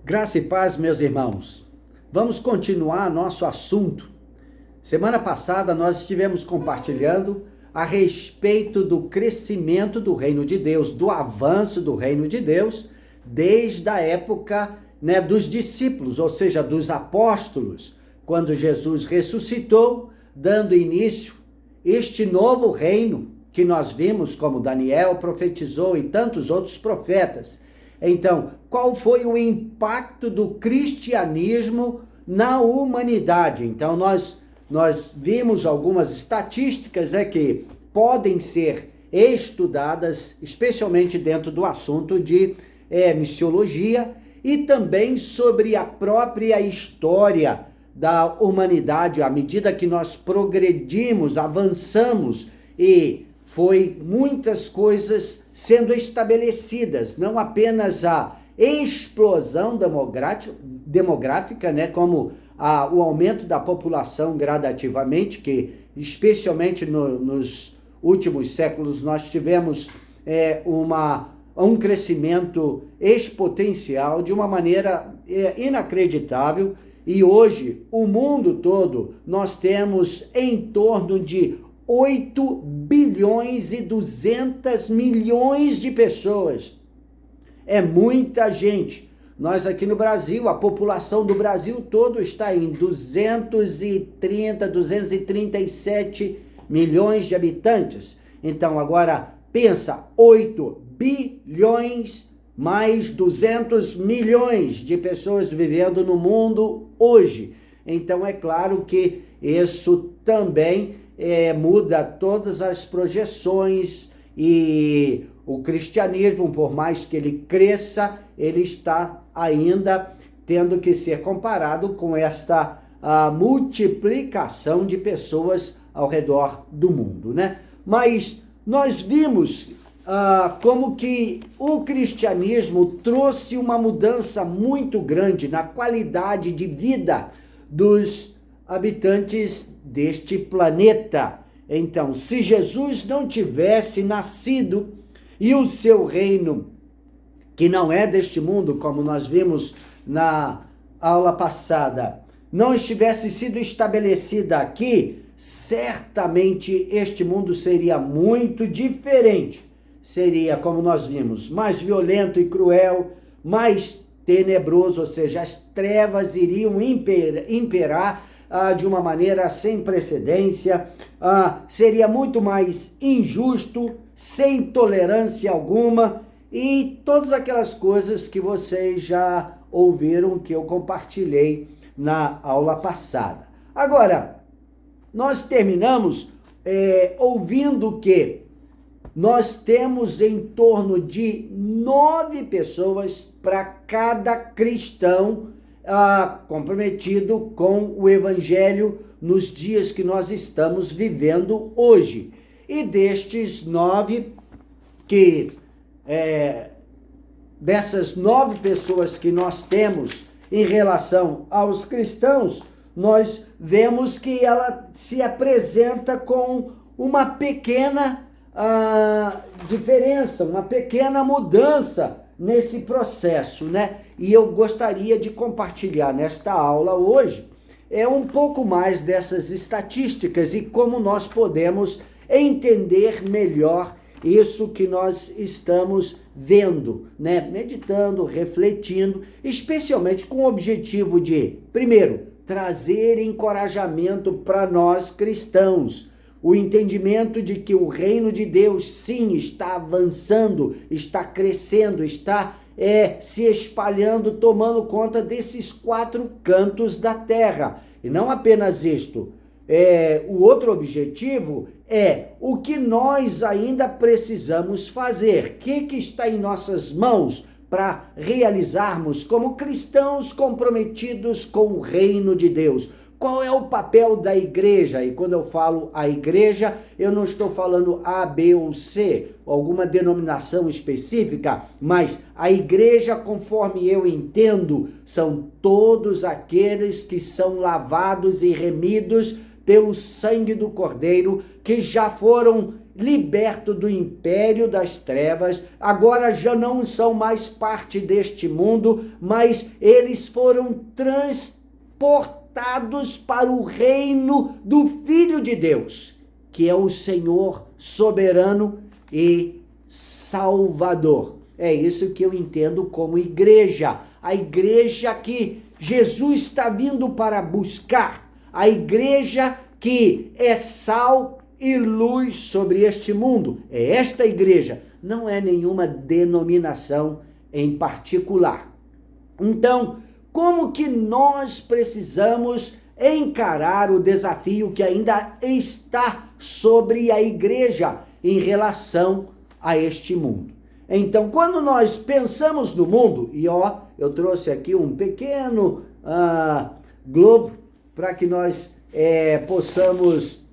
Graça e paz, meus irmãos. Vamos continuar nosso assunto. Semana passada nós estivemos compartilhando a respeito do crescimento do reino de Deus, do avanço do reino de Deus, desde a época, dos discípulos, ou seja, dos apóstolos, quando Jesus ressuscitou, dando início este novo reino que nós vimos, como Daniel profetizou e tantos outros profetas. Então, qual foi o impacto do cristianismo na humanidade? Então, nós vimos algumas estatísticas que podem ser estudadas, especialmente dentro do assunto de missiologia, e também sobre a própria história da humanidade, à medida que nós progredimos, avançamos, e foi muitas coisas sendo estabelecidas, não apenas a explosão demográfica, como o aumento da população gradativamente, que especialmente nos últimos séculos nós tivemos um crescimento exponencial de uma maneira inacreditável, e hoje o mundo todo nós temos em torno de 8 bilhões e 200 milhões de pessoas. É muita gente. Nós aqui no Brasil, a população do Brasil todo está em 237 milhões de habitantes. Então agora pensa, 8 bilhões mais 200 milhões de pessoas vivendo no mundo hoje. Então é claro que isso também muda todas as projeções, e o cristianismo, por mais que ele cresça, ele está ainda tendo que ser comparado com esta multiplicação de pessoas ao redor do mundo, Mas nós vimos como que o cristianismo trouxe uma mudança muito grande na qualidade de vida dos habitantes deste planeta. Então, se Jesus não tivesse nascido e o seu reino, que não é deste mundo, como nós vimos na aula passada, não estivesse sido estabelecida aqui, certamente este mundo seria muito diferente. Seria, como nós vimos, mais violento e cruel, mais tenebroso, ou seja, as trevas iriam imperar de uma maneira sem precedência, seria muito mais injusto, sem tolerância alguma, e todas aquelas coisas que vocês já ouviram, que eu compartilhei na aula passada. Agora, nós terminamos ouvindo que nós temos em torno de 9 pessoas para cada cristão comprometido com o evangelho nos dias que nós estamos vivendo hoje. E destes 9, dessas 9 pessoas que nós temos em relação aos cristãos, nós vemos que ela se apresenta com uma pequena diferença, uma pequena mudança nesse processo, E eu gostaria de compartilhar nesta aula hoje um pouco mais dessas estatísticas e como nós podemos entender melhor isso que nós estamos vendo, Meditando, refletindo, especialmente com o objetivo de, primeiro, trazer encorajamento para nós cristãos, o entendimento de que o reino de Deus, sim, está avançando, está crescendo, está se espalhando, tomando conta desses 4 cantos da terra. E não apenas isto. O outro objetivo é o que nós ainda precisamos fazer. O que está em nossas mãos para realizarmos como cristãos comprometidos com o reino de Deus? Qual é o papel da igreja? E quando eu falo a igreja, eu não estou falando A, B ou C, alguma denominação específica, mas a igreja, conforme eu entendo, são todos aqueles que são lavados e remidos pelo sangue do Cordeiro, que já foram liberto do império das trevas, agora já não são mais parte deste mundo, mas eles foram transportados para o reino do Filho de Deus, que é o Senhor soberano e Salvador. É isso que eu entendo como igreja. A igreja que Jesus está vindo para buscar. A igreja que é sal e luz sobre este mundo. É esta igreja. Não é nenhuma denominação em particular. Então, como que nós precisamos encarar o desafio que ainda está sobre a igreja em relação a este mundo? Então, quando nós pensamos no mundo, e eu trouxe aqui um pequeno globo para que nós possamos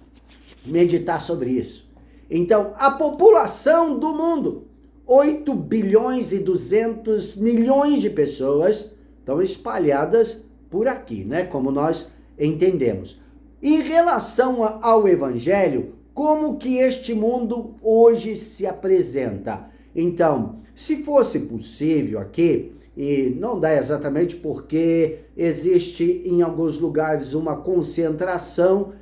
meditar sobre isso. Então, a população do mundo, 8 bilhões e 200 milhões de pessoas estão espalhadas por aqui, né? Como nós entendemos. Em relação ao Evangelho, como que este mundo hoje se apresenta? Então, se fosse possível aqui, e não dá exatamente porque existe em alguns lugares uma concentração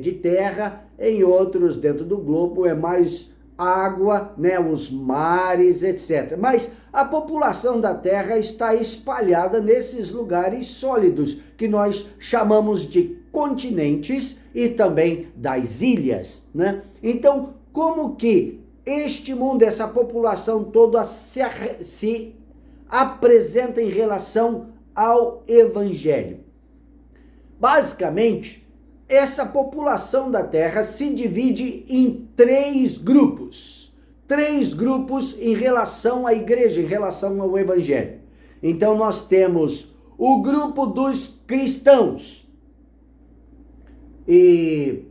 de terra, em outros dentro do globo é mais água, né, os mares, etc. Mas a população da Terra está espalhada nesses lugares sólidos, que nós chamamos de continentes e também das ilhas, né? Então, como que este mundo, essa população toda se apresenta em relação ao Evangelho? Basicamente, essa população da Terra se divide em 3 grupos. 3 grupos em relação à igreja, em relação ao Evangelho. Então, nós temos o grupo dos cristãos. E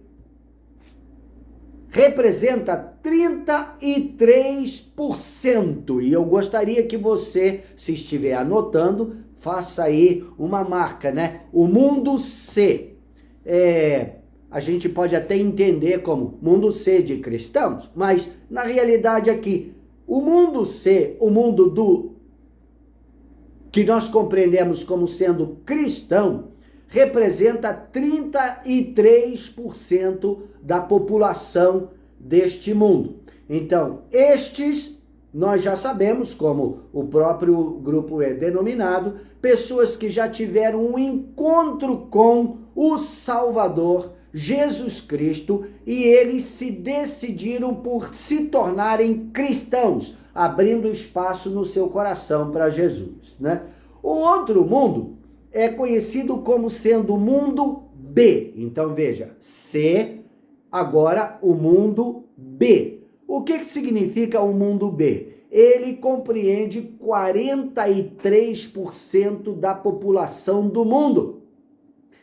representa 33%. E eu gostaria que você, se estiver anotando, faça aí uma marca, né? O mundo C. A gente pode até entender como mundo C de cristãos, mas na realidade aqui, o mundo C, o mundo que nós compreendemos como sendo cristão, representa 33% da população deste mundo. Então, estes nós já sabemos, como o próprio grupo é denominado, pessoas que já tiveram um encontro com o Salvador, Jesus Cristo, e eles se decidiram por se tornarem cristãos, abrindo espaço no seu coração para Jesus, né? O outro mundo é conhecido como sendo o mundo B. Então veja, C, agora o mundo B. O que significa o mundo B? Ele compreende 43% da população do mundo.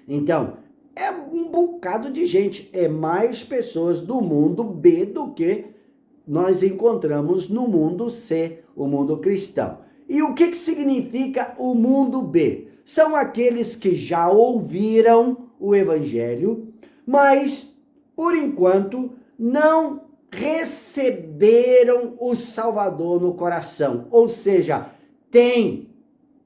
Então, é um bocado de gente, é mais pessoas do mundo B do que nós encontramos no mundo C, o mundo cristão. E o que significa o mundo B? São aqueles que já ouviram o Evangelho, mas, por enquanto, não receberam o Salvador no coração. Ou seja, tem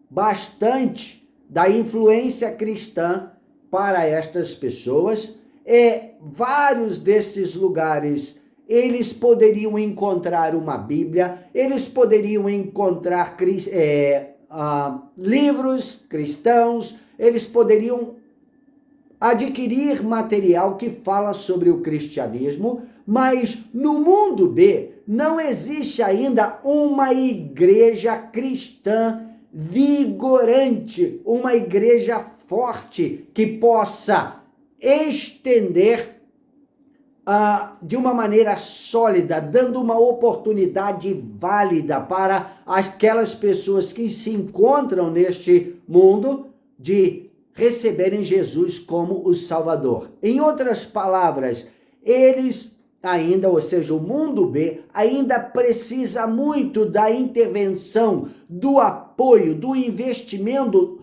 bastante da influência cristã para estas pessoas. Vários desses lugares, eles poderiam encontrar uma Bíblia, eles poderiam encontrar livros cristãos, eles poderiam adquirir material que fala sobre o cristianismo, mas no mundo B não existe ainda uma igreja cristã vigorante, uma igreja forte que possa estender de uma maneira sólida, dando uma oportunidade válida para aquelas pessoas que se encontram neste mundo de receberem Jesus como o Salvador. Em outras palavras, eles ainda, ou seja, o mundo B, ainda precisa muito da intervenção, do apoio, do investimento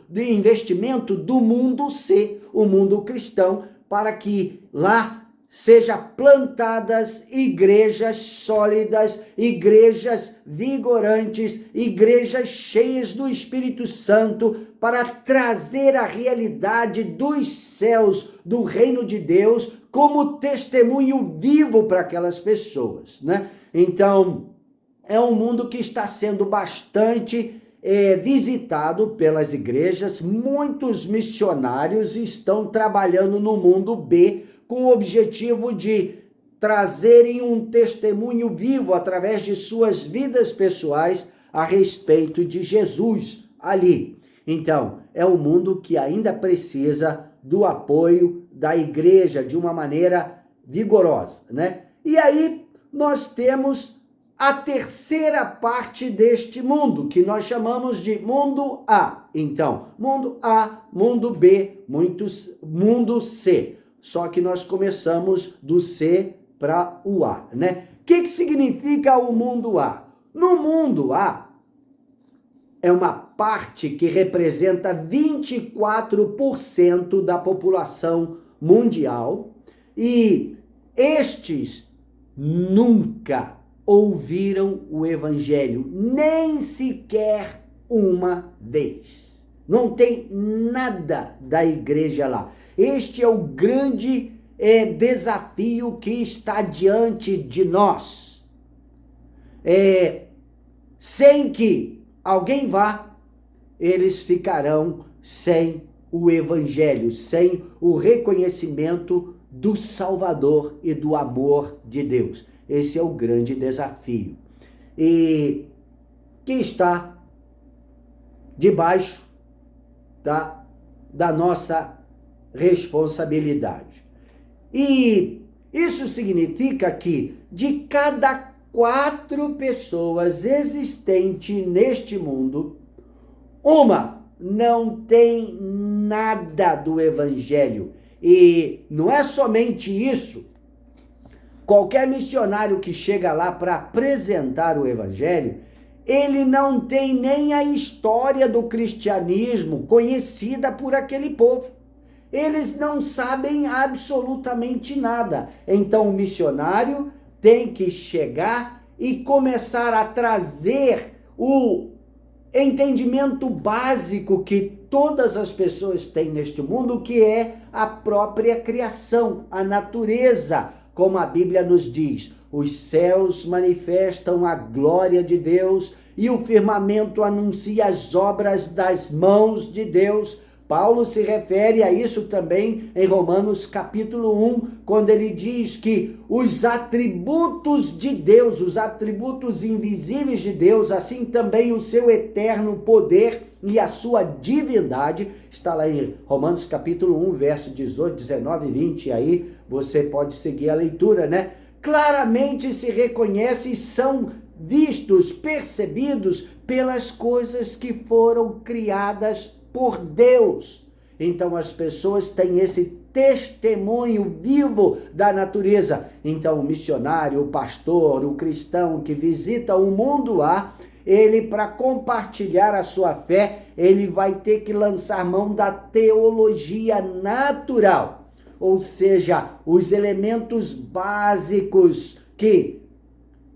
do mundo C, o mundo cristão, para que lá seja plantadas igrejas sólidas, igrejas vigorantes, igrejas cheias do Espírito Santo, para trazer a realidade dos céus, do reino de Deus, como testemunho vivo para aquelas pessoas, né? Então, é um mundo que está sendo bastante visitado pelas igrejas. Muitos missionários estão trabalhando no mundo B com o objetivo de trazerem um testemunho vivo através de suas vidas pessoais a respeito de Jesus ali. Então, é um mundo que ainda precisa do apoio da igreja de uma maneira vigorosa, né? E aí nós temos a terceira parte deste mundo, que nós chamamos de mundo A. Então, mundo A, mundo B, mundo C. Só que nós começamos do C para o A, né? O que significa o mundo A? No mundo A, é uma parte que representa 24% da população mundial, e estes nunca ouviram o evangelho, nem sequer uma vez. Não tem nada da igreja lá. Este é o grande desafio que está diante de nós. Sem que alguém vá, eles ficarão sem o evangelho, sem o reconhecimento do Salvador e do amor de Deus. Esse é o grande desafio. E que está debaixo da nossa responsabilidade. E isso significa que de cada 4 pessoas existentes neste mundo, uma não tem nada do evangelho. E não é somente isso. Qualquer missionário que chega lá para apresentar o evangelho, ele não tem nem a história do cristianismo conhecida por aquele povo. Eles não sabem absolutamente nada. Então o missionário tem que chegar e começar a trazer o entendimento básico que todas as pessoas têm neste mundo, que é a própria criação, a natureza. Como a Bíblia nos diz, os céus manifestam a glória de Deus e o firmamento anuncia as obras das mãos de Deus. Paulo se refere a isso também em Romanos capítulo 1, quando ele diz que os atributos de Deus, os atributos invisíveis de Deus, assim também o seu eterno poder e a sua divindade, está lá em Romanos capítulo 1, verso 18, 19 e 20, aí você pode seguir a leitura, né? Claramente se reconhece e são vistos, percebidos pelas coisas que foram criadas por Deus. Então as pessoas têm esse testemunho vivo da natureza. Então o missionário, o pastor, o cristão que visita o mundo A, ele, para compartilhar a sua fé, ele vai ter que lançar mão da teologia natural, ou seja, os elementos básicos que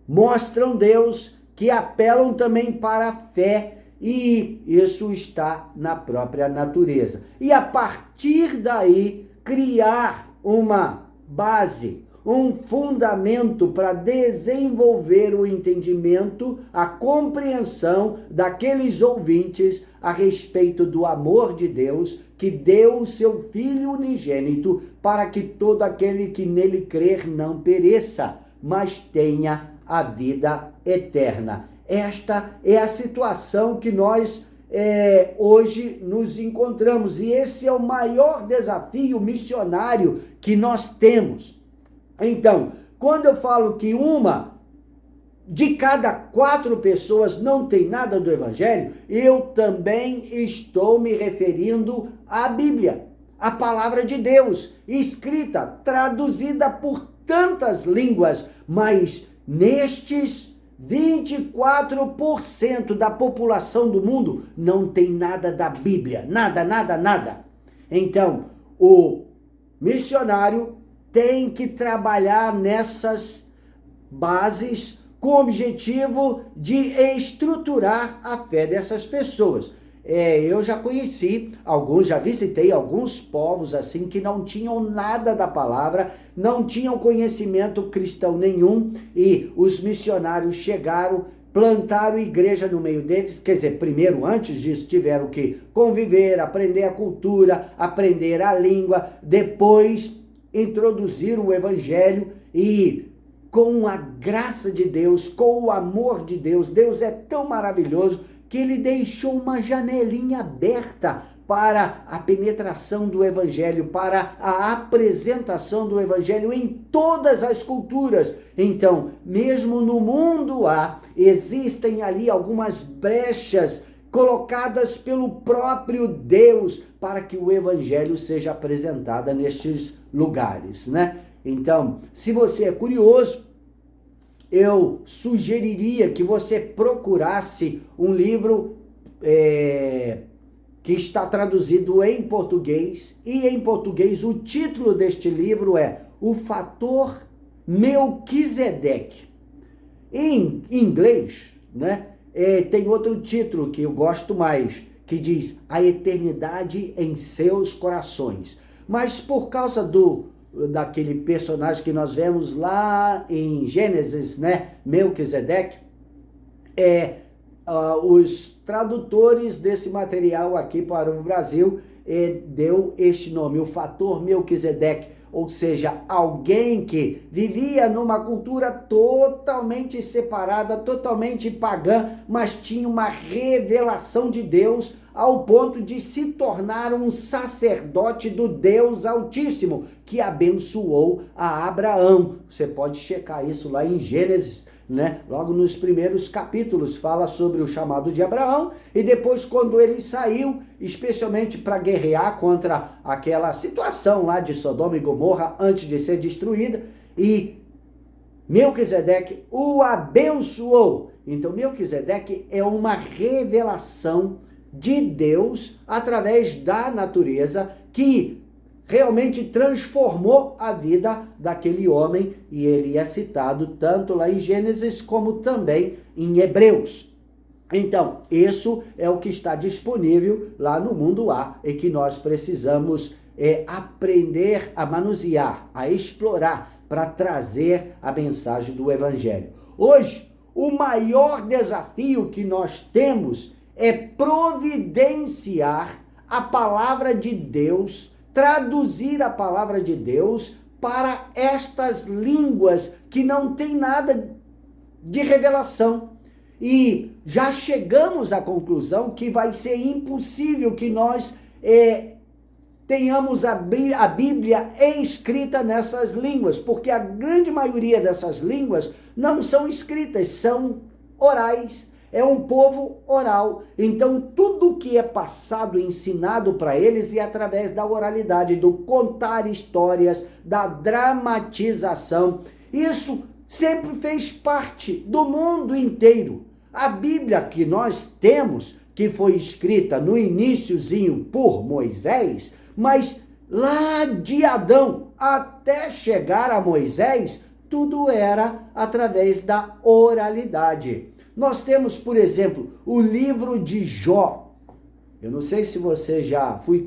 mostram Deus, que apelam também para a fé, e isso está na própria natureza. E a partir daí, criar uma base, um fundamento para desenvolver o entendimento, a compreensão daqueles ouvintes a respeito do amor de Deus, que deu o seu Filho unigênito para que todo aquele que nele crer não pereça, mas tenha a vida eterna. Esta é a situação que nós hoje nos encontramos, e esse é o maior desafio missionário que nós temos. Então, quando eu falo que uma de cada 4 pessoas não tem nada do evangelho, eu também estou me referindo à Bíblia, a palavra de Deus, escrita, traduzida por tantas línguas, mas nestes 24% da população do mundo não tem nada da Bíblia, nada. Então, o missionário tem que trabalhar nessas bases com o objetivo de estruturar a fé dessas pessoas. Eu já conheci alguns, já visitei alguns povos assim que não tinham nada da palavra, não tinham conhecimento cristão nenhum, e os missionários chegaram, plantaram igreja no meio deles. Quer dizer, primeiro, antes disso, tiveram que conviver, aprender a cultura, aprender a língua, depois introduziram o evangelho, e com a graça de Deus, com o amor de Deus, Deus é tão maravilhoso que ele deixou uma janelinha aberta para a penetração do evangelho, para a apresentação do evangelho em todas as culturas. Então, mesmo no mundo existem ali algumas brechas colocadas pelo próprio Deus para que o evangelho seja apresentado nestes lugares, né? Então, se você é curioso, eu sugeriria que você procurasse um livro que está traduzido em português, e em português o título deste livro é O Fator Melquisedeque. Em inglês, né, tem outro título que eu gosto mais, que diz A Eternidade em Seus Corações. Mas por causa daquele personagem que nós vemos lá em Gênesis, né, Melquisedeque, os tradutores desse material aqui para o Brasil deu este nome, o fator Melquisedeque, ou seja, alguém que vivia numa cultura totalmente separada, totalmente pagã, mas tinha uma revelação de Deus ao ponto de se tornar um sacerdote do Deus Altíssimo, que abençoou a Abraão. Você pode checar isso lá em Gênesis, né? Logo nos primeiros capítulos fala sobre o chamado de Abraão, e depois, quando ele saiu, especialmente para guerrear contra aquela situação lá de Sodoma e Gomorra antes de ser destruída, e Melquisedeque o abençoou. Então Melquisedeque é uma revelação de Deus através da natureza, que realmente transformou a vida daquele homem, e ele é citado tanto lá em Gênesis como também em Hebreus. Então, isso é o que está disponível lá no mundo e que nós precisamos aprender a manusear, a explorar, para trazer a mensagem do evangelho. Hoje, o maior desafio que nós temos é providenciar a palavra de Deus, traduzir a palavra de Deus para estas línguas que não tem nada de revelação. E já chegamos à conclusão que vai ser impossível que nós tenhamos a Bíblia escrita nessas línguas, porque a grande maioria dessas línguas não são escritas, são orais. É um povo oral. Então, tudo que é passado, ensinado para eles, é através da oralidade, do contar histórias, da dramatização. Isso sempre fez parte do mundo inteiro. A Bíblia que nós temos, que foi escrita no iniciozinho por Moisés, mas lá de Adão até chegar a Moisés, tudo era através da oralidade. Nós temos, por exemplo, o livro de Jó. Eu não sei se você já foi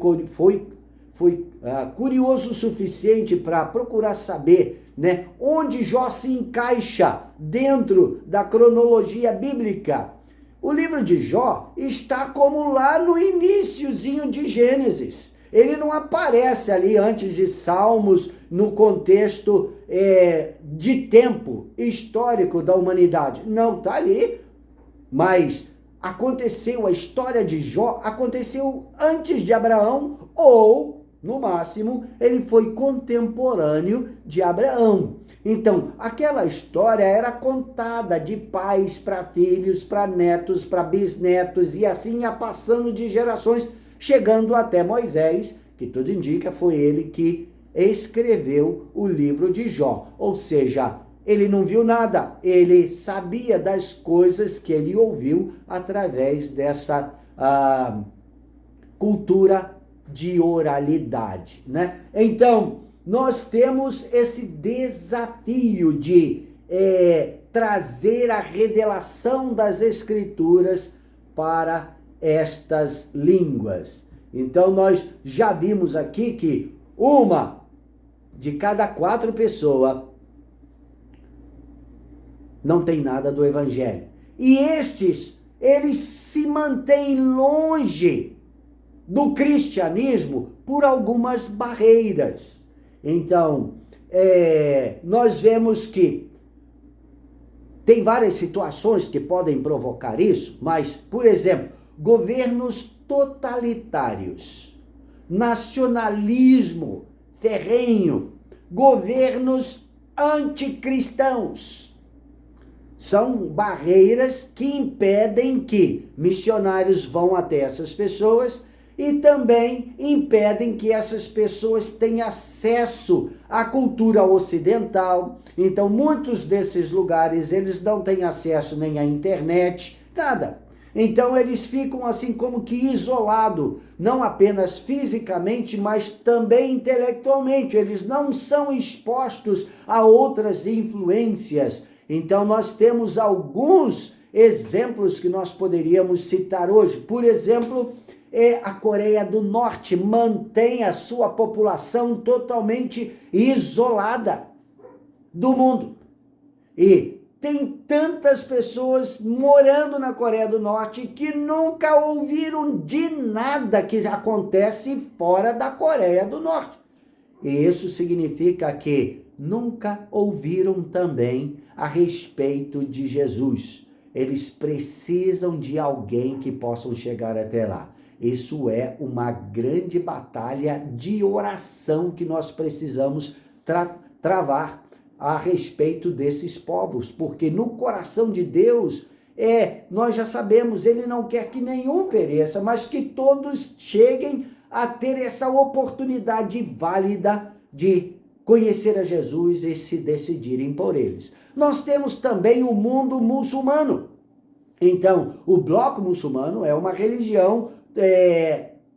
curioso o suficiente para procurar saber, né, onde Jó se encaixa dentro da cronologia bíblica. O livro de Jó está como lá no iniciozinho de Gênesis. Ele não aparece ali antes de Salmos, no contexto de tempo histórico da humanidade. Não, está ali. Mas aconteceu, a história de Jó aconteceu antes de Abraão, ou, no máximo, ele foi contemporâneo de Abraão. Então, aquela história era contada de pais para filhos, para netos, para bisnetos, e assim ia passando de gerações, chegando até Moisés, que tudo indica foi ele que escreveu o livro de Jó. Ou seja, ele não viu nada, ele sabia das coisas que ele ouviu através dessa cultura de oralidade, né? Então, nós temos esse desafio de trazer a revelação das Escrituras para estas línguas. Então, nós já vimos aqui que uma de cada 4 pessoas não tem nada do Evangelho. E estes, eles se mantêm longe do cristianismo por algumas barreiras. Então, nós vemos que tem várias situações que podem provocar isso, mas, por exemplo, governos totalitários, nacionalismo ferrenho, governos anticristãos. São barreiras que impedem que missionários vão até essas pessoas e também impedem que essas pessoas tenham acesso à cultura ocidental. Então, muitos desses lugares, eles não têm acesso nem à internet, nada. Então, eles ficam assim como que isolados, não apenas fisicamente, mas também intelectualmente. Eles não são expostos a outras influências. Então, nós temos alguns exemplos que nós poderíamos citar hoje. Por exemplo, a Coreia do Norte mantém a sua população totalmente isolada do mundo. E tem tantas pessoas morando na Coreia do Norte que nunca ouviram de nada que acontece fora da Coreia do Norte. E isso significa que nunca ouviram também a respeito de Jesus. Eles precisam de alguém que possam chegar até lá. Isso é uma grande batalha de oração que nós precisamos travar a respeito desses povos, porque no coração de Deus, nós já sabemos, ele não quer que nenhum pereça, mas que todos cheguem a ter essa oportunidade válida de conhecer a Jesus e se decidirem por eles. Nós temos também o mundo muçulmano. Então, o bloco muçulmano é uma religião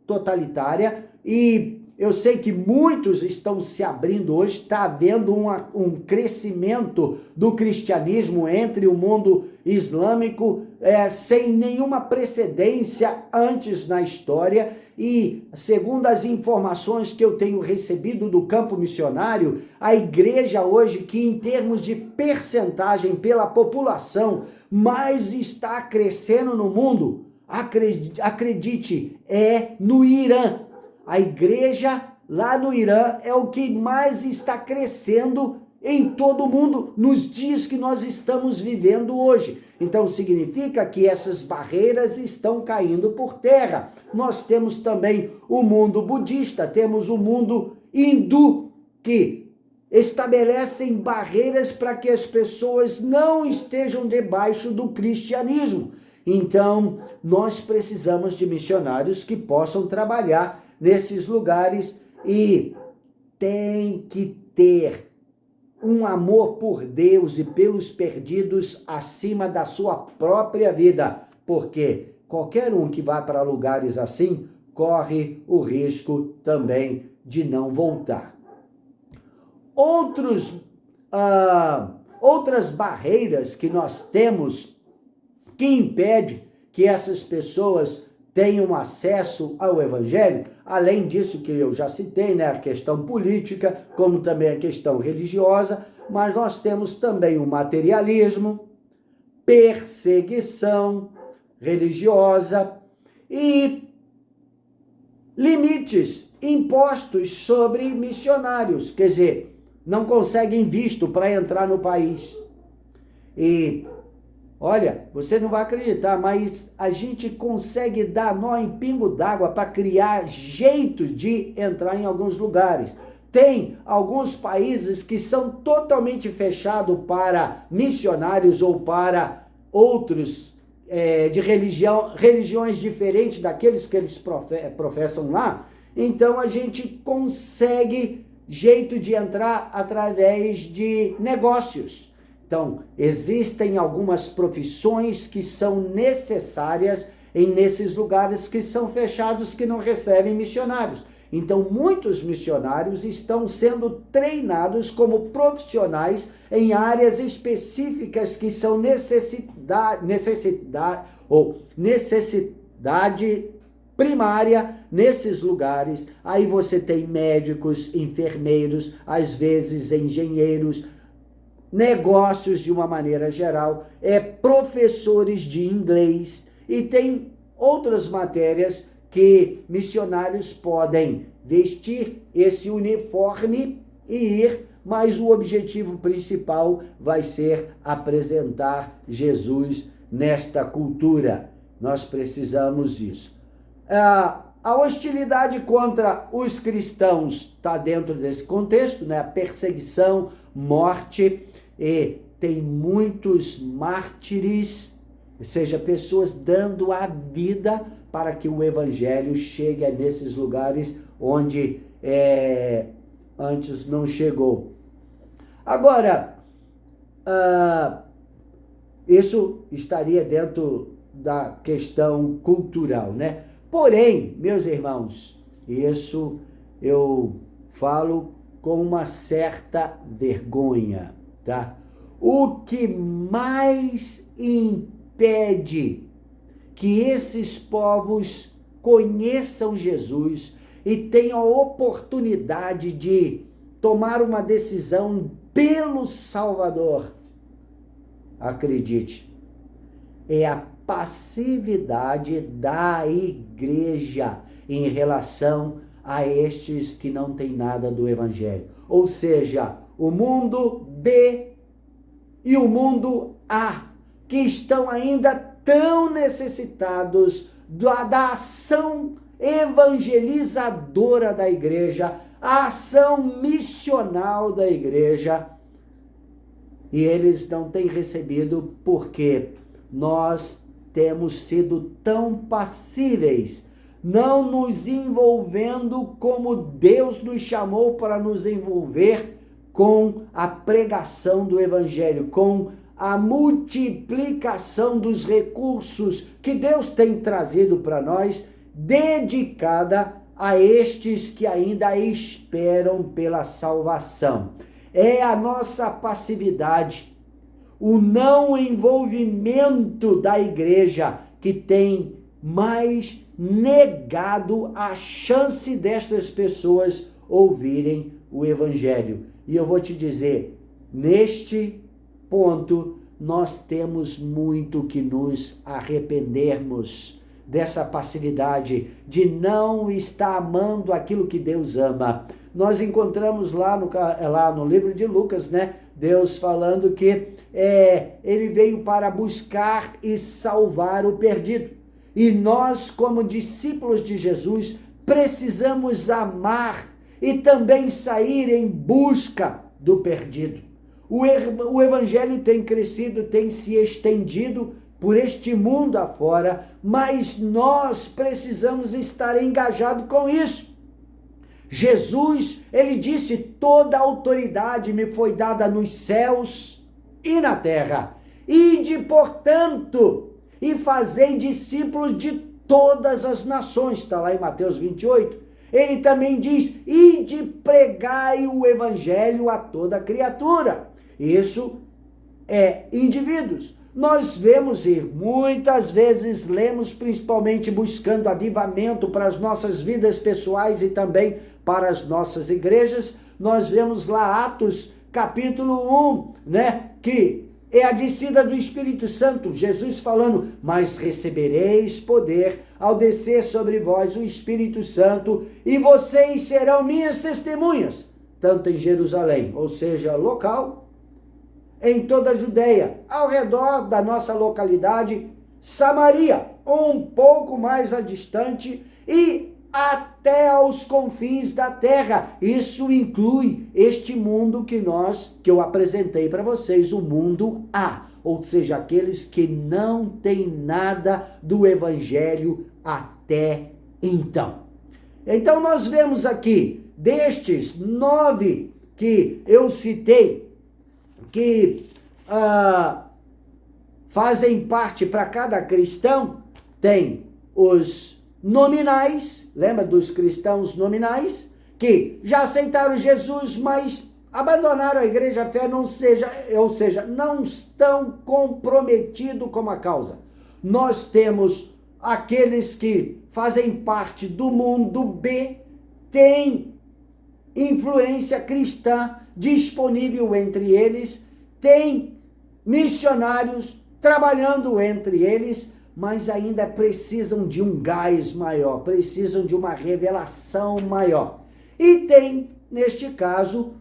totalitária e eu sei que muitos estão se abrindo hoje, está havendo um crescimento do cristianismo entre o mundo islâmico sem nenhuma precedência antes na história e, segundo as informações que eu tenho recebido do campo missionário, a igreja hoje, que em termos de percentagem pela população, mais está crescendo no mundo, acredite, é no Irã. A igreja lá no Irã é o que mais está crescendo em todo o mundo nos dias que nós estamos vivendo hoje. Então significa que essas barreiras estão caindo por terra. Nós temos também o mundo budista, temos o mundo hindu, que estabelecem barreiras para que as pessoas não estejam debaixo do cristianismo. Então, nós precisamos de missionários que possam trabalhar nesses lugares e tem que ter um amor por Deus e pelos perdidos acima da sua própria vida, porque qualquer um que vá para lugares assim corre o risco também de não voltar. Outras barreiras que nós temos que impede que essas pessoas tenham acesso ao Evangelho, além disso que eu já citei, né, a questão política, como também a questão religiosa, mas nós temos também o materialismo, perseguição religiosa e limites impostos sobre missionários, quer dizer, não conseguem visto para entrar no país. E olha, você não vai acreditar, mas a gente consegue dar nó em pingo d'água para criar jeitos de entrar em alguns lugares. Tem alguns países que são totalmente fechados para missionários ou para outros de religiões diferentes daqueles que eles professam lá. Então a gente consegue jeito de entrar através de negócios. Então, existem algumas profissões que são necessárias nesses lugares que são fechados, que não recebem missionários. Então, muitos missionários estão sendo treinados como profissionais em áreas específicas que são necessidade primária nesses lugares. Aí você tem médicos, enfermeiros, às vezes engenheiros, negócios de uma maneira geral, professores de inglês e tem outras matérias que missionários podem vestir esse uniforme e ir, mas o objetivo principal vai ser apresentar Jesus nesta cultura. Nós precisamos disso. A hostilidade contra os cristãos está dentro desse contexto, né? A perseguição, morte, e tem muitos mártires, ou seja, pessoas dando a vida para que o evangelho chegue a nesses lugares onde antes não chegou. Agora, isso estaria dentro da questão cultural, né? Porém, meus irmãos, isso eu falo com uma certa vergonha, tá? O que mais impede que esses povos conheçam Jesus e tenham a oportunidade de tomar uma decisão pelo Salvador, acredite, é a passividade da igreja em relação a estes que não têm nada do evangelho. Ou seja, o mundo B e o mundo A, que estão ainda tão necessitados da ação evangelizadora da igreja, a ação missional da igreja, e eles não têm recebido porque nós temos sido tão passíveis, não nos envolvendo como Deus nos chamou para nos envolver com a pregação do evangelho, com a multiplicação dos recursos que Deus tem trazido para nós, dedicada a estes que ainda esperam pela salvação. É a nossa passividade, o não envolvimento da igreja que tem mais negado a chance destas pessoas ouvirem o evangelho. E eu vou te dizer, neste ponto, nós temos muito que nos arrependermos dessa passividade, de não estar amando aquilo que Deus ama. Nós encontramos lá no livro de Lucas, né? Deus falando que ele veio para buscar e salvar o perdido. E nós, como discípulos de Jesus, precisamos amar e também sair em busca do perdido. O evangelho tem crescido, tem se estendido por este mundo afora, mas nós precisamos estar engajados com isso. Jesus, ele disse, toda autoridade me foi dada nos céus e na terra. Ide, portanto, e fazei discípulos de todas as nações, está lá em Mateus 28. Ele também diz, ide pregai o evangelho a toda criatura. Isso é indivíduos. Nós vemos e muitas vezes lemos, principalmente buscando avivamento para as nossas vidas pessoais e também para as nossas igrejas. Nós vemos lá Atos capítulo 1, né, que é a descida do Espírito Santo, Jesus falando, mas recebereis poder ao descer sobre vós o Espírito Santo e vocês serão minhas testemunhas, tanto em Jerusalém, ou seja, local, em toda a Judeia, ao redor da nossa localidade, Samaria, um pouco mais distante e até aos confins da terra. Isso inclui este mundo que eu apresentei para vocês, o mundo A, ou seja, aqueles que não têm nada do evangelho até então. Então nós vemos aqui, destes 9 que eu citei, que fazem parte para cada cristão, tem os nominais, lembra dos cristãos nominais, que já aceitaram Jesus, mas abandonaram a igreja, a fé, ou seja, não estão comprometidos com a causa. Nós temos aqueles que fazem parte do mundo B, têm influência cristã disponível entre eles, tem missionários trabalhando entre eles, mas ainda precisam de um gás maior, precisam de uma revelação maior. E tem, neste caso,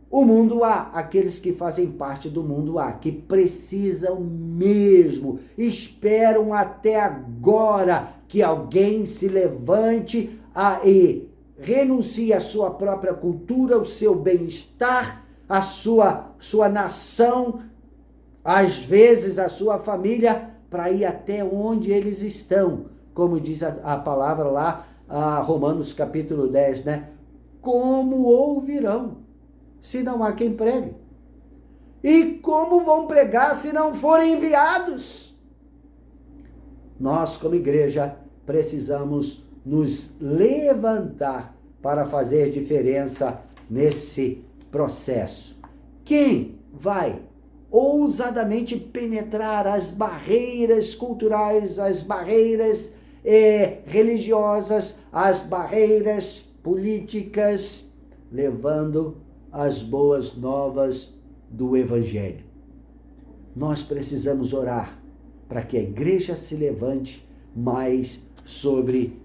o mundo A, aqueles que fazem parte do mundo A, que precisam mesmo, esperam até agora que alguém se levante e renuncie à sua própria cultura, ao seu bem-estar, à sua nação, às vezes a sua família, para ir até onde eles estão. Como diz a palavra lá, Romanos capítulo 10, né? Como ouvirão, se não há quem pregue? E como vão pregar se não forem enviados? Nós, como igreja, precisamos nos levantar para fazer diferença nesse processo. Quem vai ousadamente penetrar as barreiras culturais, as barreiras religiosas, as barreiras políticas, levando as boas novas do Evangelho? Nós precisamos orar para que a igreja se levante mais sobre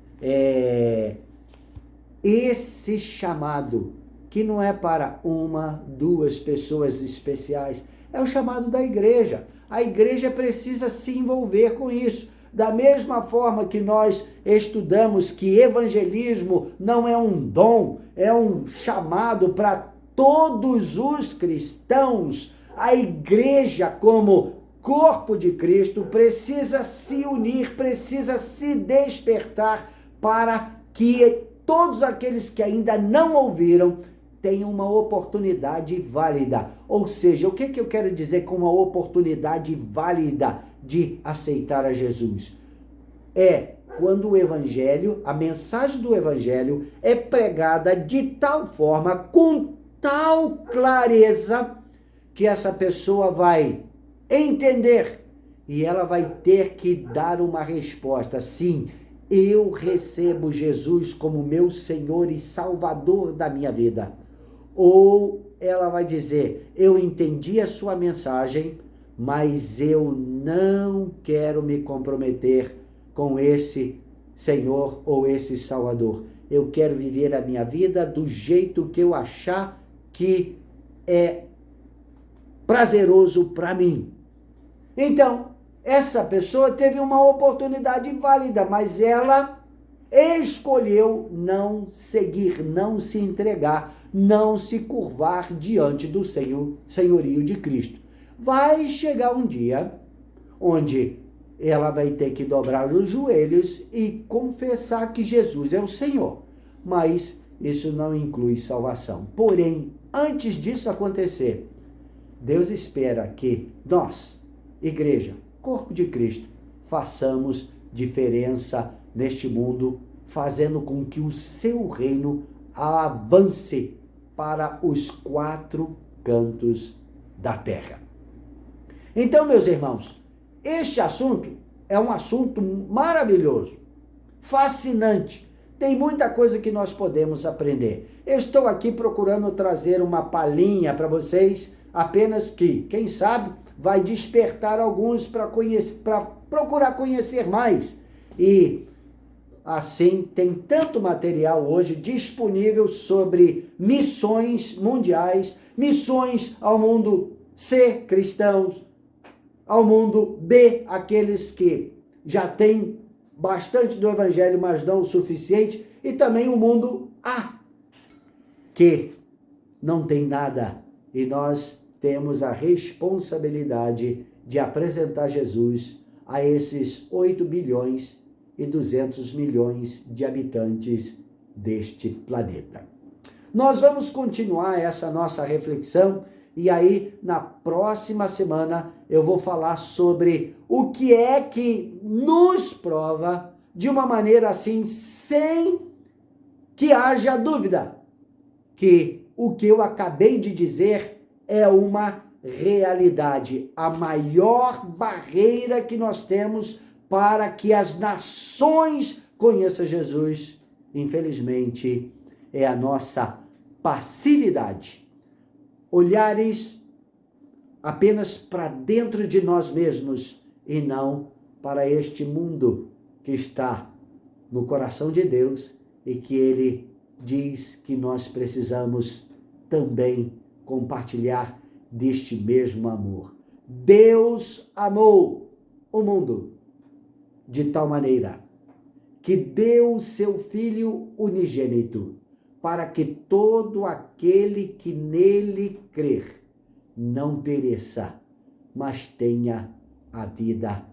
esse chamado, que não é para uma, duas pessoas especiais, é o chamado da igreja. A igreja precisa se envolver com isso. Da mesma forma que nós estudamos que evangelismo não é um dom, é um chamado para todos os cristãos, a igreja, como corpo de Cristo, precisa se unir, precisa se despertar para que todos aqueles que ainda não ouviram tenham uma oportunidade válida. Ou seja, o que eu quero dizer com uma oportunidade válida de aceitar a Jesus? É quando o evangelho, a mensagem do evangelho é pregada de tal forma, com tal clareza, que essa pessoa vai entender e ela vai ter que dar uma resposta. Sim, eu recebo Jesus como meu Senhor e Salvador da minha vida. Ou ela vai dizer, eu entendi a sua mensagem, mas eu não quero me comprometer com esse Senhor ou esse Salvador. Eu quero viver a minha vida do jeito que eu achar que é prazeroso para mim. Então, essa pessoa teve uma oportunidade válida, mas ela escolheu não seguir, não se entregar, não se curvar diante do senhorio de Cristo. Vai chegar um dia onde ela vai ter que dobrar os joelhos e confessar que Jesus é o Senhor. Mas isso não inclui salvação. Porém, antes disso acontecer, Deus espera que nós, igreja, corpo de Cristo, façamos diferença neste mundo, fazendo com que o seu reino avance para os quatro cantos da terra. Então, meus irmãos, este assunto é um assunto maravilhoso, fascinante. Tem muita coisa que nós podemos aprender. Eu estou aqui procurando trazer uma palhinha para vocês, apenas que, quem sabe, vai despertar alguns para procurar conhecer mais. E assim, tem tanto material hoje disponível sobre missões mundiais, missões ao mundo C, cristãos, ao mundo B, aqueles que já têm bastante do evangelho, mas não o suficiente, e também o mundo A, que não tem nada. E nós temos a responsabilidade de apresentar Jesus a esses 8 bilhões e 200 milhões de habitantes deste planeta. Nós vamos continuar essa nossa reflexão e aí na próxima semana eu vou falar sobre o que é que nos prova de uma maneira assim, sem que haja dúvida que o que eu acabei de dizer é uma realidade. A maior barreira que nós temos para que as nações conheçam Jesus, infelizmente, é a nossa passividade. Olhares apenas para dentro de nós mesmos e não para este mundo que está no coração de Deus e que Ele diz que nós precisamos também compartilhar deste mesmo amor. Deus amou o mundo de tal maneira que deu o seu Filho unigênito para que todo aquele que nele crer não pereça, mas tenha a vida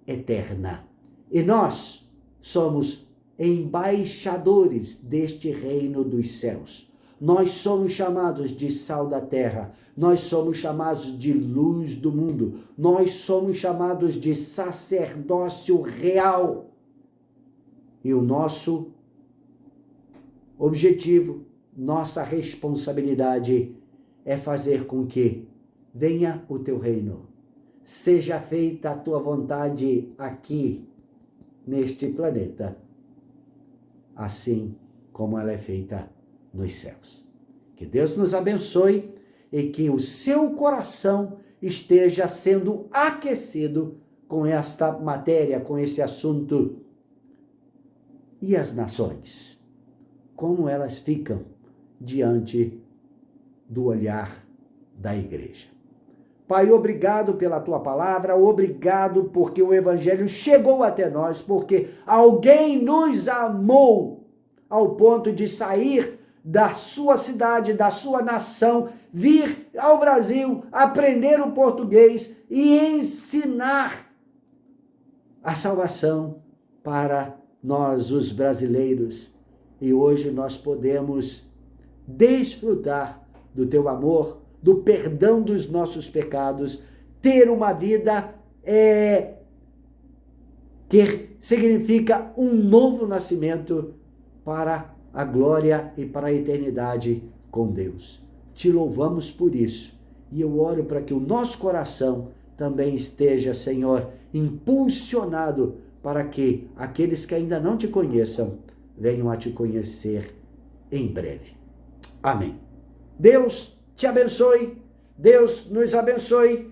eterna. E nós somos embaixadores deste reino dos céus. Nós somos chamados de sal da terra, nós somos chamados de luz do mundo, nós somos chamados de sacerdócio real. E o nosso objetivo, nossa responsabilidade é fazer com que venha o teu reino, seja feita a tua vontade aqui, neste planeta, assim como ela é feita nos céus. Que Deus nos abençoe e que o seu coração esteja sendo aquecido com esta matéria, com esse assunto. E as nações? Como elas ficam diante do olhar da igreja? Pai, obrigado pela tua palavra, obrigado porque o evangelho chegou até nós, porque alguém nos amou ao ponto de sair da sua cidade, da sua nação, vir ao Brasil, aprender o português e ensinar a salvação para nós, os brasileiros. E hoje nós podemos desfrutar do teu amor, do perdão dos nossos pecados, ter uma vida que significa um novo nascimento para a glória e para a eternidade com Deus. Te louvamos por isso e eu oro para que o nosso coração também esteja, Senhor, impulsionado para que aqueles que ainda não te conheçam venham a te conhecer em breve. Amém. Deus te abençoe, Deus nos abençoe